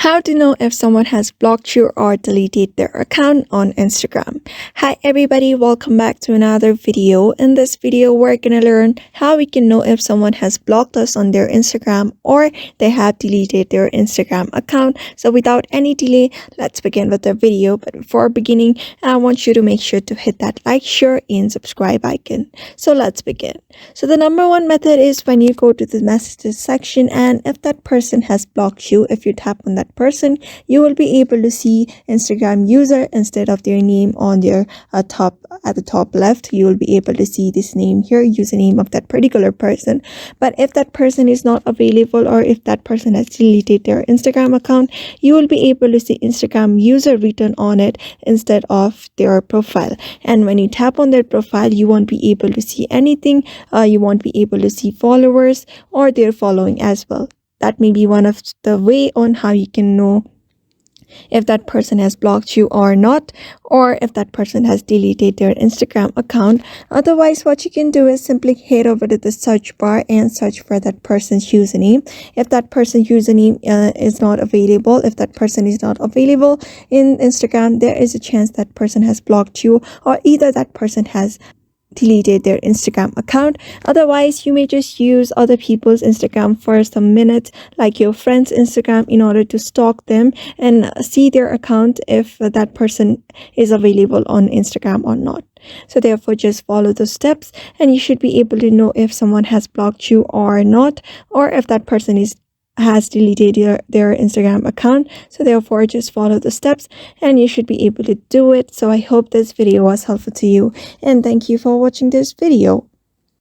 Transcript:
How to know if someone has blocked you or deleted their account on Instagram. Hi everybody, welcome back to another video. In this video, we're gonna learn how we can know if someone has blocked us on their Instagram or they have deleted their Instagram account. So without any delay, let's begin with the video. But before beginning, I want you to make sure to hit that like, share, and subscribe icon. So let's begin. So the number one method is when you go to the messages section, and if that person has blocked you, if you tap on that person, you will be able to see Instagram user instead of their name on their at the top left. You will be able to see this name here, username of that particular person. But if that person is not available, or if that person has deleted their Instagram account, you will be able to see Instagram user written on it instead of their profile. And when you tap on their profile, you won't be able to see anything. You won't be able to see followers or their following as well. That may be one of the way on how you can know if that person has blocked you or not, or if that person has deleted their Instagram account. Otherwise, what you can do is simply head over to the search bar and search for that person's username. If that person's username is not available, if that person is not available in Instagram, there is a chance that person has blocked you, or either that person has deleted their Instagram account. Otherwise, you may just use other people's Instagram for some minutes, like your friend's Instagram, in order to stalk them and see their account if that person is available on Instagram or not. So therefore, just follow the steps and you should be able to know if someone has blocked you or not, or if that person has deleted their Instagram account. So therefore, just follow the steps and you should be able to do it. So I hope this video was helpful to you, and thank you for watching this video.